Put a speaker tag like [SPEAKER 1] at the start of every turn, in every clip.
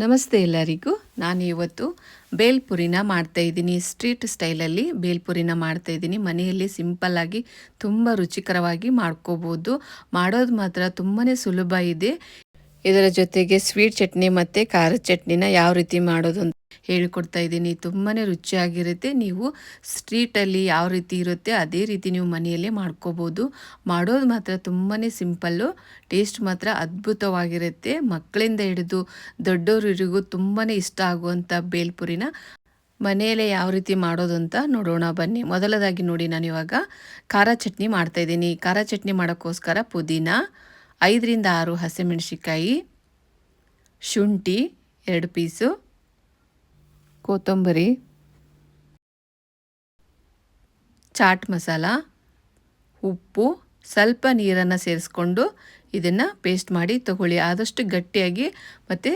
[SPEAKER 1] ನಮಸ್ತೆ ಎಲ್ಲರಿಗೂ. ನಾನು ಇವತ್ತು ಬೇಲ್ಪುರಿನ ಮಾಡ್ತಾಯಿದ್ದೀನಿ. ಸ್ಟ್ರೀಟ್ ಸ್ಟೈಲಲ್ಲಿ ಬೇಲ್ಪುರಿನ ಮಾಡ್ತಾಯಿದ್ದೀನಿ. ಮನೆಯಲ್ಲಿ ಸಿಂಪಲ್ಲಾಗಿ ತುಂಬ ರುಚಿಕರವಾಗಿ ಮಾಡ್ಕೋಬೋದು. ಮಾಡೋದು ಮಾತ್ರ ತುಂಬಾ ಸುಲಭ ಇದೆ. ಇದರ ಜೊತೆಗೆ ಸ್ವೀಟ್ ಚಟ್ನಿ ಮತ್ತು ಖಾರದ ಚಟ್ನಿನ ಯಾವ ರೀತಿ ಮಾಡೋದು ಅಂತ ಹೇಳಿಕೊಡ್ತಾ ಇದ್ದೀನಿ. ತುಂಬಾ ರುಚಿಯಾಗಿರುತ್ತೆ. ನೀವು ಸ್ಟ್ರೀಟಲ್ಲಿ ಯಾವ ರೀತಿ ಇರುತ್ತೆ ಅದೇ ರೀತಿ ನೀವು ಮನೆಯಲ್ಲೇ ಮಾಡ್ಕೋಬೋದು. ಮಾಡೋದು ಮಾತ್ರ ತುಂಬಾ ಸಿಂಪಲ್ಲು, ಟೇಸ್ಟ್ ಮಾತ್ರ ಅದ್ಭುತವಾಗಿರುತ್ತೆ. ಮಕ್ಕಳಿಂದ ಹಿಡಿದು ದೊಡ್ಡವರಿಗೂ ತುಂಬಾ ಇಷ್ಟ ಆಗುವಂಥ ಬೇಲ್ಪುರಿನ ಮನೆಯಲ್ಲೇ ಯಾವ ರೀತಿ ಮಾಡೋದು ಅಂತ ನೋಡೋಣ ಬನ್ನಿ. ಮೊದಲದಾಗಿ ನೋಡಿ, ನಾನು ಇವಾಗ ಖಾರ ಚಟ್ನಿ ಮಾಡ್ತಾಯಿದ್ದೀನಿ. ಖಾರ ಚಟ್ನಿ ಮಾಡೋಕ್ಕೋಸ್ಕರ ಪುದೀನ, 5ರಿಂದ 6 ಹಸಿಮೆಣಸಿಕಾಯಿ, ಶುಂಠಿ 2 ಪೀಸು, ಕೊತ್ತಂಬರಿ, ಚಾಟ್ ಮಸಾಲ, ಉಪ್ಪು, ಸ್ವಲ್ಪ ನೀರನ್ನು ಸೇರಿಸ್ಕೊಂಡು ಇದನ್ನು ಪೇಸ್ಟ್ ಮಾಡಿ ತಗೊಳ್ಳಿ. ಆದಷ್ಟು ಗಟ್ಟಿಯಾಗಿ ಮತ್ತು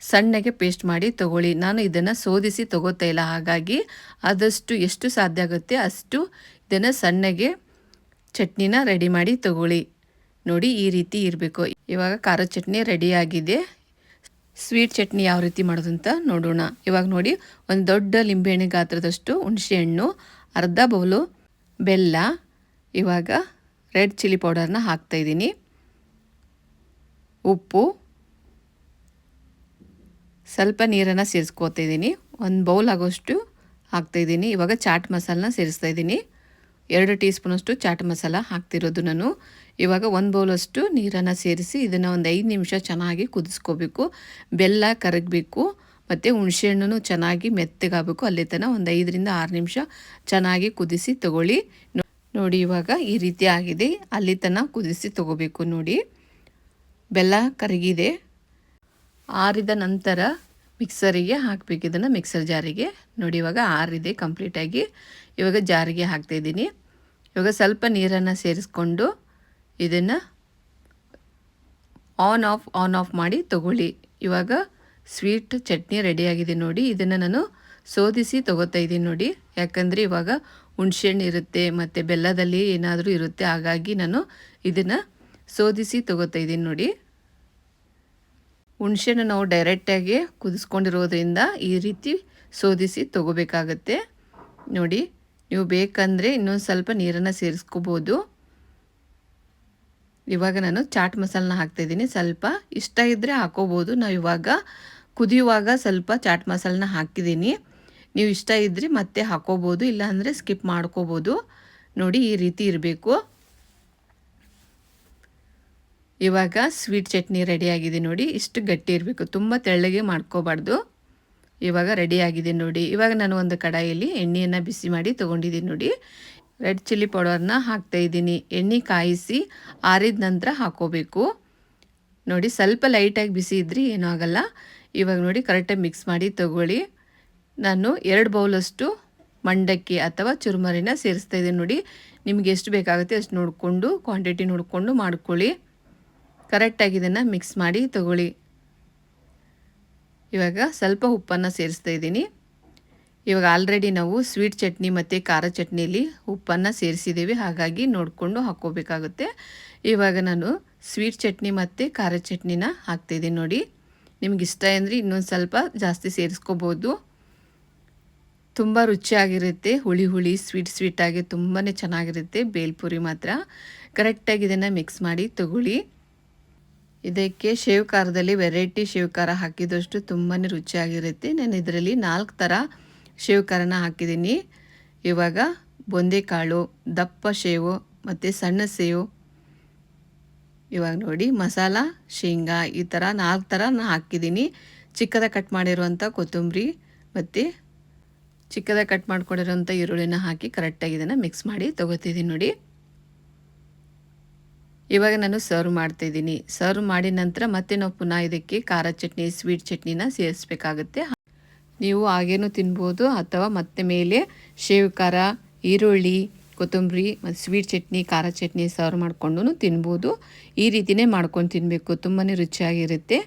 [SPEAKER 1] ಸಣ್ಣಗೆ ಪೇಸ್ಟ್ ಮಾಡಿ ತಗೊಳ್ಳಿ. ನಾನು ಇದನ್ನು ಸೋದಿಸಿ ತಗೋತಾ ಇಲ್ಲ, ಹಾಗಾಗಿ ಆದಷ್ಟು ಎಷ್ಟು ಸಾಧ್ಯ ಆಗುತ್ತೆ ಅಷ್ಟು ಇದನ್ನು ಸಣ್ಣಗೆ ಚಟ್ನಿನ ರೆಡಿ ಮಾಡಿ ತಗೊಳ್ಳಿ. ನೋಡಿ, ಈ ರೀತಿ ಇರಬೇಕು. ಇವಾಗ ಖಾರ ಚಟ್ನಿ ರೆಡಿಯಾಗಿದೆ. ಸ್ವೀಟ್ ಚಟ್ನಿ ಯಾವ ರೀತಿ ಮಾಡೋದು ಅಂತ ನೋಡೋಣ. ಇವಾಗ ನೋಡಿ, ಒಂದು ದೊಡ್ಡ ಲಿಂಬೆಹಣ್ಣು ಗಾತ್ರದಷ್ಟು ಹುಣಸೆಹಣ್ಣು, ಅರ್ಧ ಬೌಲು ಬೆಲ್ಲ, ಇವಾಗ ರೆಡ್ ಚಿಲ್ಲಿ ಪೌಡರ್ನ ಹಾಕ್ತಾಯಿದ್ದೀನಿ, ಉಪ್ಪು, ಸ್ವಲ್ಪ ನೀರನ್ನು ಸೇರಿಸ್ಕೋತಾಯಿದ್ದೀನಿ, 1 ಬೌಲ್ ಆಗೋಷ್ಟು ಹಾಕ್ತಾಯಿದ್ದೀನಿ. ಇವಾಗ ಚಾಟ್ ಮಸಾಲನ ಸೇರಿಸ್ತಾ ಇದ್ದೀನಿ, 2 ಟೀ ಸ್ಪೂನಷ್ಟು ಚಾಟ್ ಮಸಾಲ ಹಾಕ್ತಿರೋದು ನಾನು. ಇವಾಗ 1 ಬೌಲಷ್ಟು ನೀರನ್ನು ಸೇರಿಸಿ ಇದನ್ನು ಒಂದು 5 ನಿಮಿಷ ಚೆನ್ನಾಗಿ ಕುದಿಸ್ಕೋಬೇಕು. ಬೆಲ್ಲ ಕರಗಬೇಕು ಮತ್ತು ಹುಣಸೆಹಣ್ಣು ಚೆನ್ನಾಗಿ ಮೆತ್ತಗಾಗಬೇಕು. ಅಲ್ಲಿ ತನಕ ಒಂದು 5ರಿಂದ 6 ನಿಮಿಷ ಚೆನ್ನಾಗಿ ಕುದಿಸಿ ತಗೊಳ್ಳಿ. ನೋಡಿ, ಇವಾಗ ಈ ರೀತಿ ಆಗಿದೆ. ಅಲ್ಲಿ ತನಕ ಕುದಿಸಿ ತಗೋಬೇಕು. ನೋಡಿ, ಬೆಲ್ಲ ಕರಗಿದೆ. ಆರಿದ ನಂತರ ಮಿಕ್ಸರಿಗೆ ಹಾಕಬೇಕು. ಇದನ್ನು ಮಿಕ್ಸರ್ ಜಾರಿಗೆ ನೋಡಿ, ಇವಾಗ ಆರಿದೆ ಕಂಪ್ಲೀಟಾಗಿ. ಇವಾಗ ಜಾರಿಗೆ ಹಾಕ್ತಾಯಿದ್ದೀನಿ. ಇವಾಗ ಸ್ವಲ್ಪ ನೀರನ್ನು ಸೇರಿಸ್ಕೊಂಡು ಇದನ್ನು ಆನ್ ಆಫ್ ಮಾಡಿ ತಗೊಳ್ಳಿ. ಇವಾಗ ಸ್ವೀಟ್ ಚಟ್ನಿ ರೆಡಿಯಾಗಿದೆ ನೋಡಿ. ಇದನ್ನು ನಾನು ಸೋದಿಸಿ ತೊಗೋತಾ ಇದ್ದೀನಿ ನೋಡಿ. ಯಾಕಂದರೆ ಇವಾಗ ಹುಣಸೆಹಣ್ಣು ಇರುತ್ತೆ ಮತ್ತು ಬೆಲ್ಲದಲ್ಲಿ ಏನಾದರೂ ಇರುತ್ತೆ, ಹಾಗಾಗಿ ನಾನು ಇದನ್ನು ಸೋದಿಸಿ ತೊಗೋತಾ ಇದ್ದೀನಿ ನೋಡಿ. ಹುಣಸೆಹಣ್ಣು ನಾವು ಡೈರೆಕ್ಟಾಗಿ ಕುದಿಸ್ಕೊಂಡಿರೋದ್ರಿಂದ ಈ ರೀತಿ ಸೋದಿಸಿ ತೊಗೋಬೇಕಾಗತ್ತೆ ನೋಡಿ. ನೀವು ಬೇಕಂದರೆ ಇನ್ನೊಂದು ಸ್ವಲ್ಪ ನೀರನ್ನು ಸೇರಿಸ್ಕೋಬೋದು. ಇವಾಗ ನಾನು ಚಾಟ್ ಮಸಾಲನ ಹಾಕ್ತಾಯಿದ್ದೀನಿ. ಸ್ವಲ್ಪ ಇಷ್ಟ ಇದ್ದರೆ ಹಾಕೋಬೋದು. ನಾವು ಇವಾಗ ಕುದಿಯುವಾಗ ಸ್ವಲ್ಪ ಚಾಟ್ ಮಸಾಲನ ಹಾಕಿದ್ದೀನಿ. ನೀವು ಇಷ್ಟ ಇದ್ದರೆ ಮತ್ತೆ ಹಾಕೋಬೋದು, ಇಲ್ಲಾಂದರೆ ಸ್ಕಿಪ್ ಮಾಡ್ಕೋಬೋದು. ನೋಡಿ, ಈ ರೀತಿ ಇರಬೇಕು. ಇವಾಗ ಸ್ವೀಟ್ ಚಟ್ನಿ ರೆಡಿಯಾಗಿದೆ ನೋಡಿ. ಇಷ್ಟು ಗಟ್ಟಿ ಇರಬೇಕು, ತುಂಬ ತೆಳ್ಳಗೆ ಮಾಡ್ಕೋಬಾರ್ದು. ಇವಾಗ ರೆಡಿಯಾಗಿದೆ ನೋಡಿ. ಇವಾಗ ನಾನು ಒಂದು ಕಡಾಯಲ್ಲಿ ಎಣ್ಣೆಯನ್ನು ಬಿಸಿ ಮಾಡಿ ತೊಗೊಂಡಿದ್ದೀನಿ ನೋಡಿ. ರೆಡ್ ಚಿಲ್ಲಿ ಪೌಡರ್ನ ಹಾಕ್ತಾಯಿದ್ದೀನಿ. ಎಣ್ಣೆ ಕಾಯಿಸಿ ಆರಿದ ನಂತರ ಹಾಕೋಬೇಕು ನೋಡಿ. ಸ್ವಲ್ಪ ಲೈಟಾಗಿ ಬಿಸಿ ಇದ್ದರೆ ಏನೂ ಆಗೋಲ್ಲ. ಇವಾಗ ನೋಡಿ, ಕರೆಕ್ಟಾಗಿ ಮಿಕ್ಸ್ ಮಾಡಿ ತಗೊಳ್ಳಿ. ನಾನು 2 ಬೌಲಷ್ಟು ಮಂಡಕ್ಕಿ ಅಥವಾ ಚುರುಮರಿನ ಸೇರಿಸ್ತಾಯಿದ್ದೀನಿ ನೋಡಿ. ನಿಮಗೆ ಎಷ್ಟು ಬೇಕಾಗುತ್ತೆ ಅಷ್ಟು ನೋಡಿಕೊಂಡು, ಕ್ವಾಂಟಿಟಿ ನೋಡಿಕೊಂಡು ಮಾಡ್ಕೊಳ್ಳಿ. ಕರೆಕ್ಟಾಗಿ ಇದನ್ನು ಮಿಕ್ಸ್ ಮಾಡಿ ತಗೊಳ್ಳಿ. ಇವಾಗ ಸ್ವಲ್ಪ ಉಪ್ಪನ್ನು ಸೇರಿಸ್ತಾ ಇದ್ದೀನಿ. ಇವಾಗ ಆಲ್ರೆಡಿ ನಾವು ಸ್ವೀಟ್ ಚಟ್ನಿ ಮತ್ತು ಖಾರ ಚಟ್ನಿಯಲ್ಲಿ ಉಪ್ಪನ್ನು ಸೇರಿಸಿದ್ದೀವಿ, ಹಾಗಾಗಿ ನೋಡಿಕೊಂಡು ಹಾಕ್ಕೋಬೇಕಾಗುತ್ತೆ. ಇವಾಗ ನಾನು ಸ್ವೀಟ್ ಚಟ್ನಿ ಮತ್ತು ಖಾರ ಚಟ್ನಿನ ಹಾಕ್ತಾಯಿದ್ದೀನಿ ನೋಡಿ. ನಿಮ್ಗೆ ಇಷ್ಟ ಅಂದರೆ ಇನ್ನೊಂದು ಸ್ವಲ್ಪ ಜಾಸ್ತಿ ಸೇರಿಸ್ಕೋಬೋದು. ತುಂಬ ರುಚಿಯಾಗಿರುತ್ತೆ. ಹುಳಿ ಹುಳಿ ಸ್ವೀಟಾಗಿ ತುಂಬಾ ಚೆನ್ನಾಗಿರುತ್ತೆ ಬೇಲ್ಪುರಿ ಮಾತ್ರ. ಕರೆಕ್ಟಾಗಿ ಇದನ್ನು ಮಿಕ್ಸ್ ಮಾಡಿ ತಗೊಳ್ಳಿ. ಇದಕ್ಕೆ ಶೇವ್ ಖಾರದಲ್ಲಿ ವೆರೈಟಿ ಶೇವ್ ಖಾರ ಹಾಕಿದಷ್ಟು ತುಂಬಾ ರುಚಿಯಾಗಿರುತ್ತೆ. ನಾನು ಇದರಲ್ಲಿ 4 ಥರ ಶೇವ್ ಖಾರನ ಹಾಕಿದ್ದೀನಿ. ಇವಾಗ ಬೊಂದೆಕಾಳು, ದಪ್ಪ ಶೇವು ಮತ್ತು ಸಣ್ಣ ಸೇವು, ಇವಾಗ ನೋಡಿ ಮಸಾಲ ಶೇಂಗಾ, ಈ ಥರ 4 ಥರ ನಾನು ಹಾಕಿದ್ದೀನಿ. ಚಿಕ್ಕದಾಗಿ ಕಟ್ ಮಾಡಿರುವಂಥ ಕೊತ್ತಂಬರಿ ಮತ್ತು ಚಿಕ್ಕದಾಗಿ ಕಟ್ ಮಾಡ್ಕೊಂಡಿರೋಂಥ ಈರುಳ್ಳಿನ ಹಾಕಿ ಕರೆಕ್ಟಾಗಿ ಇದನ್ನು ಮಿಕ್ಸ್ ಮಾಡಿ ತೊಗೋತಿದ್ದೀನಿ ನೋಡಿ. ಇವಾಗ ನಾನು ಸರ್ವ್ ಮಾಡ್ತಾಯಿದ್ದೀನಿ. ಸರ್ವ್ ಮಾಡಿದ ನಂತರ ಮತ್ತೆ ನಾವು ಪುನಃ ಇದಕ್ಕೆ ಖಾರ ಚಟ್ನಿ, ಸ್ವೀಟ್ ಚಟ್ನಿನ ಸೇರಿಸ್ಬೇಕಾಗುತ್ತೆ. ನೀವು ಹಾಗೇನೂ ತಿನ್ಬೋದು, ಅಥವಾ ಮತ್ತೆ ಮೇಲೆ ಶೇವ್ ಖಾರ, ಈರುಳ್ಳಿ, ಕೊತ್ತಂಬರಿ ಮತ್ತು ಸ್ವೀಟ್ ಚಟ್ನಿ, ಖಾರ ಚಟ್ನಿ ಸರ್ವ್ ಮಾಡಿಕೊಂಡು ತಿನ್ಬೋದು. ಈ ರೀತಿಯೇ ಮಾಡ್ಕೊಂಡು ತಿನ್ನಬೇಕು, ತುಂಬಾ ರುಚಿಯಾಗಿರುತ್ತೆ.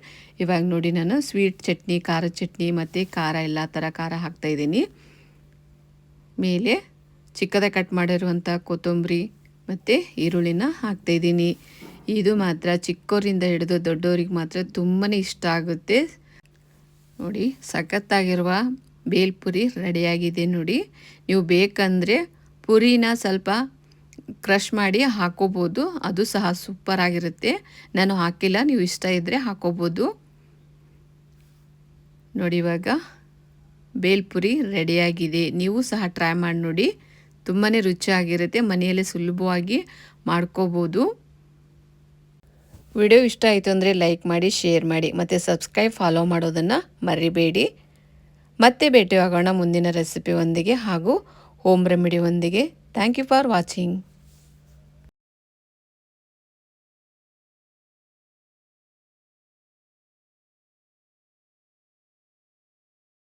[SPEAKER 1] ಇವಾಗ ನೋಡಿ, ನಾನು ಸ್ವೀಟ್ ಚಟ್ನಿ, ಖಾರ ಚಟ್ನಿ ಮತ್ತು ಖಾರ ಎಲ್ಲ ಥರ ಖಾರ ಹಾಕ್ತಾಯಿದ್ದೀನಿ. ಮೇಲೆ ಚಿಕ್ಕದಾಗಿ ಕಟ್ ಮಾಡಿರುವಂಥ ಕೊತ್ತಂಬರಿ ಮತ್ತು ಈರುಳ್ಳಿನ ಹಾಕ್ತಾಯಿದ್ದೀನಿ. ಇದು ಮಾತ್ರ ಚಿಕ್ಕವರಿಂದ ಹಿಡಿದು ದೊಡ್ಡವರಿಗೆ ಮಾತ್ರ ತುಂಬಾ ಇಷ್ಟ ಆಗುತ್ತೆ. ನೋಡಿ ಸಖತ್ತಾಗಿರುವ ಬೇಲ್ಪುರಿ ರೆಡಿಯಾಗಿದೆ ನೋಡಿ. ನೀವು ಬೇಕಂದರೆ ಪುರಿನ ಸ್ವಲ್ಪ ಕ್ರಷ್ ಮಾಡಿ ಹಾಕೋಬೋದು, ಅದು ಸಹ ಸೂಪರ್ ಆಗಿರುತ್ತೆ. ನಾನು ಹಾಕಿಲ್ಲ, ನೀವು ಇಷ್ಟ ಇದ್ದರೆ ಹಾಕೋಬೋದು. ನೋಡಿ ಇವಾಗ ಬೇಲ್ಪುರಿ ರೆಡಿಯಾಗಿದೆ. ನೀವು ಸಹ ಟ್ರೈ ಮಾಡಿ ನೋಡಿ, ತುಂಬಾ ರುಚಿಯಾಗಿರುತ್ತೆ. ಮನೆಯಲ್ಲೇ ಸುಲಭವಾಗಿ ಮಾಡ್ಕೋಬೋದು. ವಿಡಿಯೋ ಇಷ್ಟ ಆಯಿತು ಅಂದರೆ ಲೈಕ್ ಮಾಡಿ, ಶೇರ್ ಮಾಡಿ ಮತ್ತು ಸಬ್ಸ್ಕ್ರೈಬ್ ಫಾಲೋ ಮಾಡೋದನ್ನು ಮರಿಬೇಡಿ. ಮತ್ತೆ ಭೇಟಿಯಾಗೋಣ ಮುಂದಿನ ರೆಸಿಪಿಯೊಂದಿಗೆ ಹಾಗೂ ಹೋಮ್ ರೆಮಿಡಿಯೊಂದಿಗೆ. Thank you for watching.